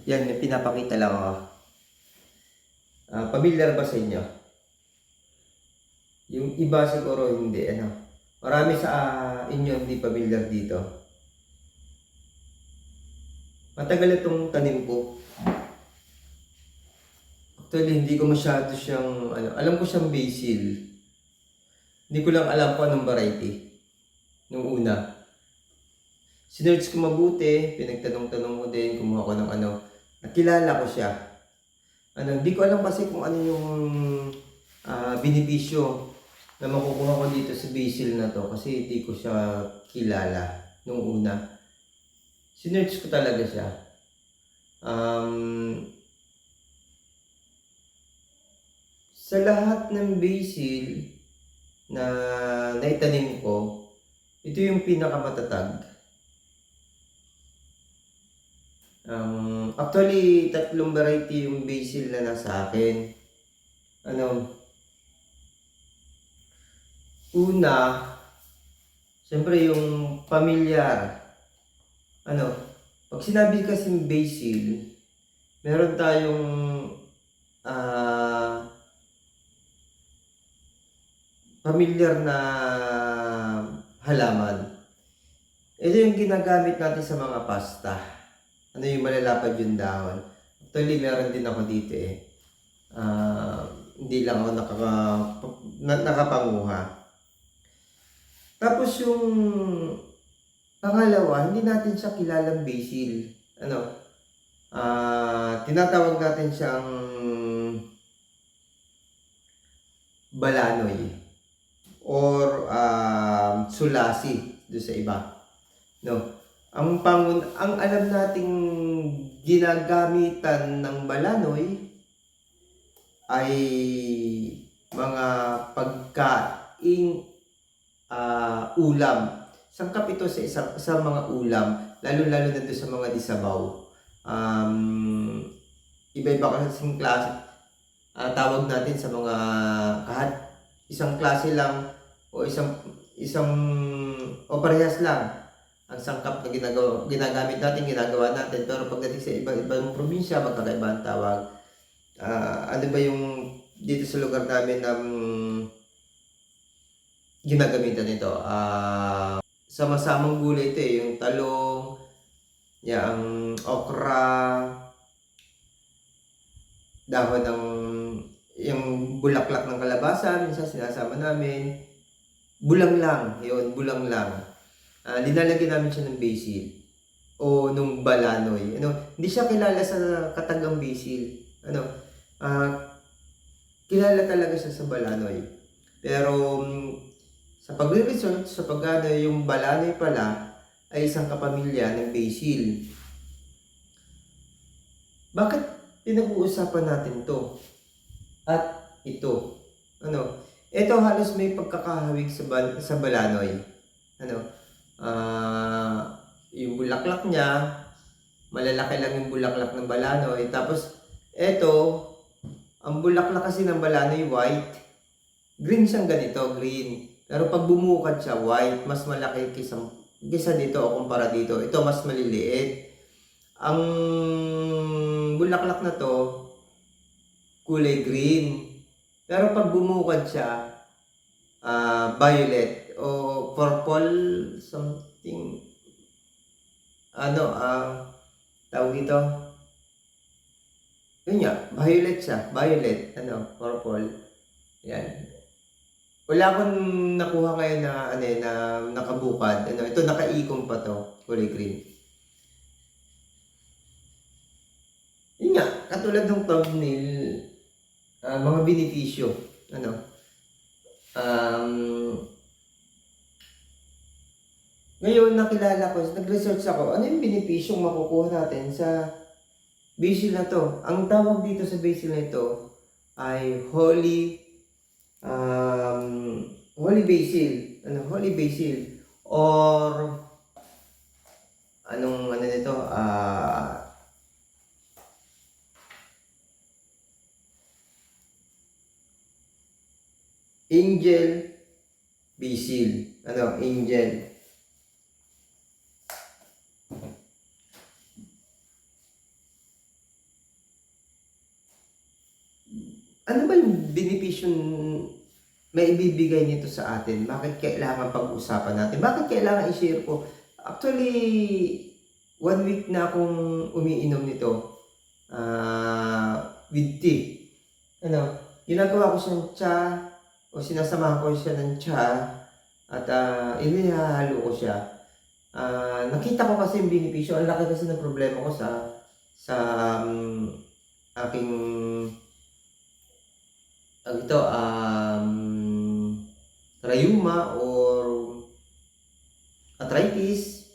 Yan, may pinapakita lang ako. Pamilyar ba sa inyo? Yung iba siguro hindi, ano. Marami sa inyo hindi pamilyar dito. Matagal itong tanim ko. Actually, hindi ko masyado siyang, alam ko siyang basil. Hindi ko lang alam kung anong variety. Nung una. Sinearch ko mabuti, pinagtanong-tanong ko din, kumuha ko ng nakilala ko siya. Hindi ko alam kasi kung ano yung benepisyo na makukuha ko dito sa basil na to kasi hindi ko siya kilala nung una. Sinearch ko talaga siya. Sa lahat ng basil na naitanim ko, ito yung pinakamatatag. Actually, 3 variety yung basil na nasa akin. Una, siyempre yung pamilyar. Pag sinabi kasing basil, meron tayong pamilyar na halaman. Ito yung ginagamit natin sa mga pasta. Yung malalapad yung dahon. Actually, meron din ako dito eh. Hindi lang ako nakapanguha. Tapos yung pangalawa, hindi natin siya kilalang basil. Tinatawag natin siyang balanoy or sulasi do sa iba. Ang alam nating ginagamitan ng balanoy ay mga pagkaing ulam. Sangkap ito sa mga ulam, lalo-lalo na doon sa mga disabaw. Iba-iba kasing klase. Tawag natin sa mga kahit isang klase lang o isang o parehas lang ang sangkap na ginagamit natin, ginagawa natin. Pero pagdating sa iba-ibang probinsya, magkakaiba ang tawag. Ano ba yung dito sa lugar namin ginagamitan nito? Sama-samang gulay ito eh. Yung talong, yung okra, dahon ng yung bulaklak ng kalabasa, minsan sinasama namin. Bulang lang, yun, bulang lang. Linalagyan namin siya ng basil o nung balanoy. Hindi siya kilala sa katagang basil. Kilala talaga siya sa balanoy. Pero sa pagre-research, sa yung balanoy pala ay isang kapamilya ng basil. Bakit pinag-uusapan natin to? At ito. Ito halos may pagkakahawig sa balanoy. Yung bulaklak niya, malalaki lang yung bulaklak ng balanoy. Tapos, ito, ang bulaklak kasi ng balanoy white. Green siyang ganito, green. Pero pag bumukad siya, white, mas malaki kisa dito o kumpara dito. Ito, mas maliliit. Ang bulaklak na to, kulay green. Pero pag bumukad siya, violet o purple something. Tawag ito. Yun nga, violet siya. Violet, purple. Yan. Wala akong nakuha ngayon na nakabukad. Ito nakaikom pa to, kulay green. Yun nga, katulad ng thumbnail, mga benepisyo. Ngayon nakilala ko, nag-research ako, ano yung benepisyong makukuha natin sa basil na to? Ang tawag dito sa basil na ito ay holy basil. Holy basil or nito? Angel basil. Angel. Ano ba yung benepisyo may ibibigay nito sa atin? Bakit kailangan pag-usapan natin? Bakit kailangan i-share ko? Actually, 1 week na akong umiinom nito with tea. Ano, ginagawa ko siyang tsa o sinasamahan ko siya ng tsa at inihahalo ko siya. Nakita ko kasi yung benepisyo. Ang laki kasi ng problema ko sa aking ito rheuma or arthritis.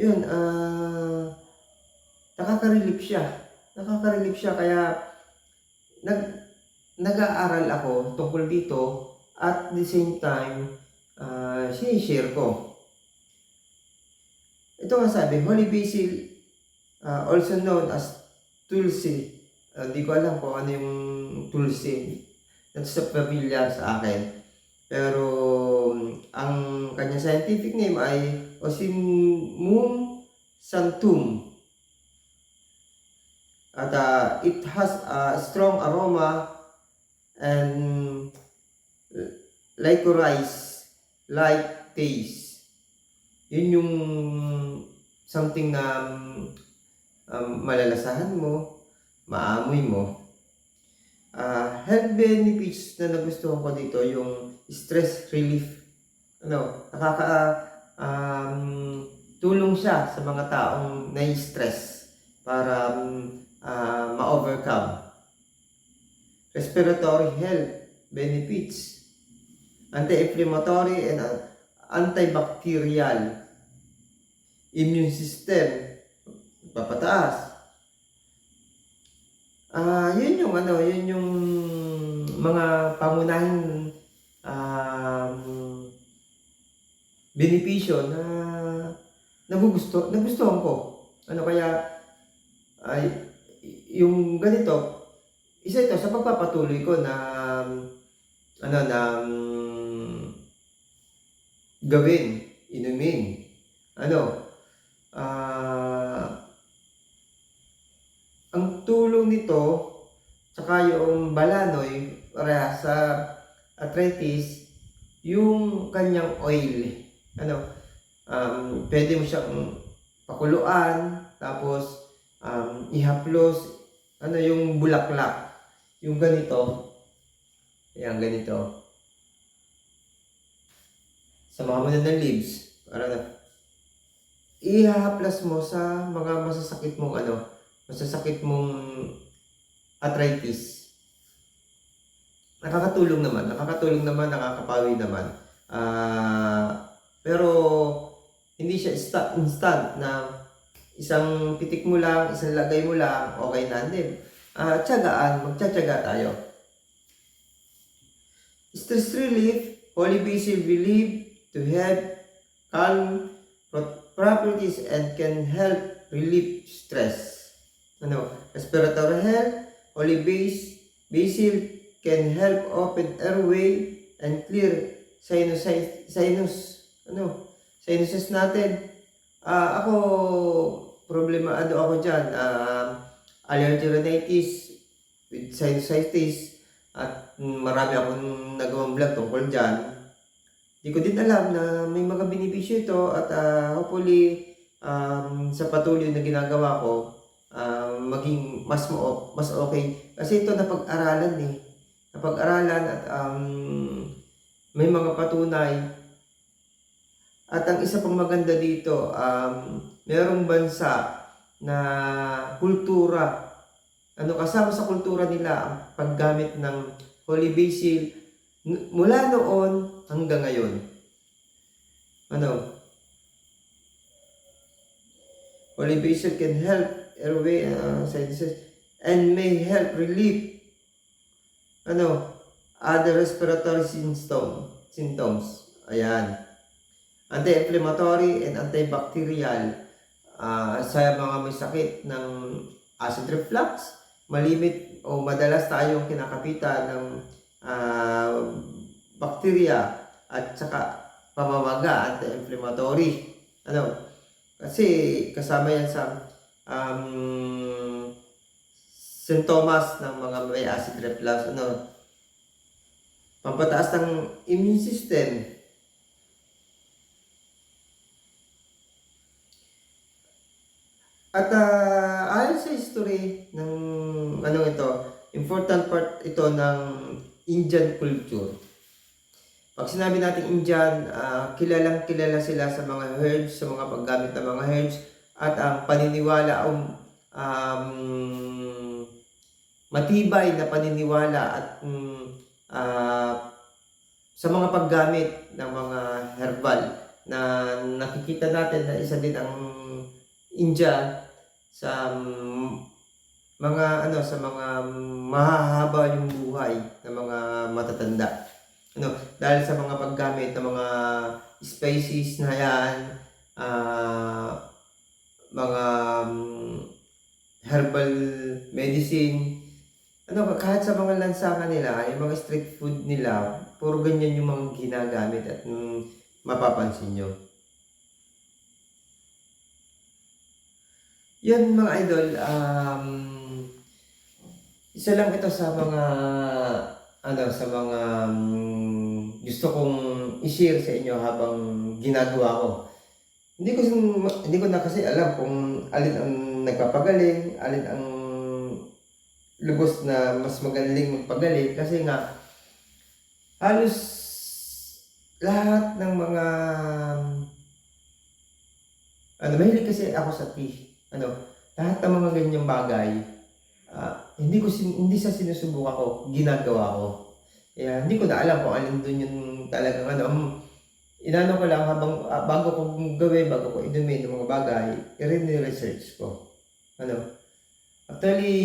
Yun, nakaka-relieve siya. Nakaka-relieve siya kaya nag-aaral ako tungkol dito at the same time sinishare ko. Ito nga sabi, Holy Basil, also known as Tulsi. Di ko alam kung ano yung Tulsi. That's so familiar sa akin. Pero ang kanyang scientific name ay Osimum santum. At it has a strong aroma and licorice-like taste. Yun yung something na malalasahan mo, maamoy mo. Health benefits na nagustuhan ko dito, yung stress relief. Tulong siya sa mga taong nai-stress para ma-overcome. Respiratory health benefits, anti-inflammatory and antibacterial, immune system papataas. Yun yung mga pangunahing benepisyo na nagustuhan ko. Kaya ay yung ganito, isa ito sa pagpapatuloy ko na gawin, inumin. Ang tulong nito tsaka yung balanoy para sa arthritis, yung kanyang oil. Pwede mo siyang pakuluan, tapos ihaplos, yung bulaklak. Yung ganito. Ayan, ganito. Samahan mo na ng leaves. Ihahaplas mo sa mga masasakit mong arthritis. Nakakatulong naman, nakakapawi naman. Pero hindi siya instant na isang pitik mo lang, isang lagay mo lang, okay na din. Magtsatsaga tayo. Stress relief, Holy Basil believed to have calm properties and can help relieve stress. Respiratory health, Holy Basil can help open airway and clear sinuses natin. Ako, problemado ako dyan. Allergy rhinitis with sinusitis at marami akong nagawang vlog tungkol dyan. Di ko din alam na may mga benepisyo ito at hopefully sa patuloy na ginagawa ko maging mas okay. Kasi ito napag-aralan at may mga patunay. At ang isa pang maganda dito, mayroong bansa na kultura. Kasama sa kultura nila ang paggamit ng Holy Basil mula noon hanggang ngayon. Holy Basil can help airway sinuses and may help relieve other respiratory symptoms. Ayan. Anti-inflammatory and antibacterial sa mga may sakit ng acid reflux, malimit o madalas tayong kinakapitan ng bacteria at saka pamamaga, anti-inflammatory. Kasi kasama yan sintomas ng mga may acid reflux, pampataas ng immune system. At ayon sa history ng ito, important part ito ng Indian culture. Pag sinabi natin Indian, kilalang kilala sila sa mga herbs, sa mga paggamit ng mga herbs, at ang paniniwala matibay na paniniwala at sa mga paggamit ng mga herbal na nakikita natin na isa din ang India sa sa mga mahahaba yung buhay ng mga matatanda. Dahil sa mga paggamit ng mga species na yan, mga herbal medicine, kahit sa mga lansangan nila, yung mga street food nila, puro ganyan yung mga ginagamit at mapapansin nyo. Yan mga idol, isa lang ito sa mga gusto kong i-share sa inyo habang ginagawa ko. Hindi ko na kasi alam kung alin ang nagpapagaling, alin ang lubos na mas magaling magpagaling, kasi nga halos lahat ng mga mahilig kasi ako sa tea. Lahat ng mga ganyang bagay, hindi sa sinusubukan ko, ginagawa ko. Kaya hindi ko na alam kung alin doon yung talagang inano ko lang habang bago ko gawin, bago ko inumin ng mga bagay, i-research ko. Actually,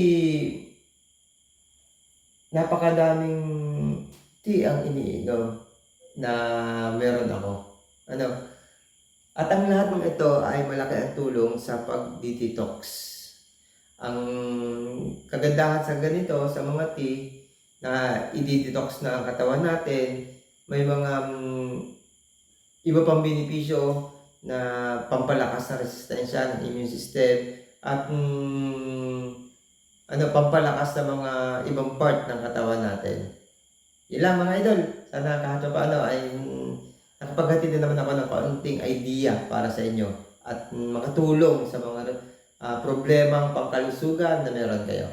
napakadaming tea ang iniinom na meron ako. At ang lahat ng ito ay malaki ang tulong sa pag-detox. Ang kagandahan sa ganito, sa mga tea, na i-detox na ang katawan natin, may mga iba pang benepisyo na pampalakas ng resistensya ng immune system at pampalakas ng mga ibang part ng katawan natin. Ilang mga idol, sana kahit paano ay nakapaghatid na naman ako ng kaunting idea para sa inyo at makatulong sa mga problemang pangkalusugan na meron kayo.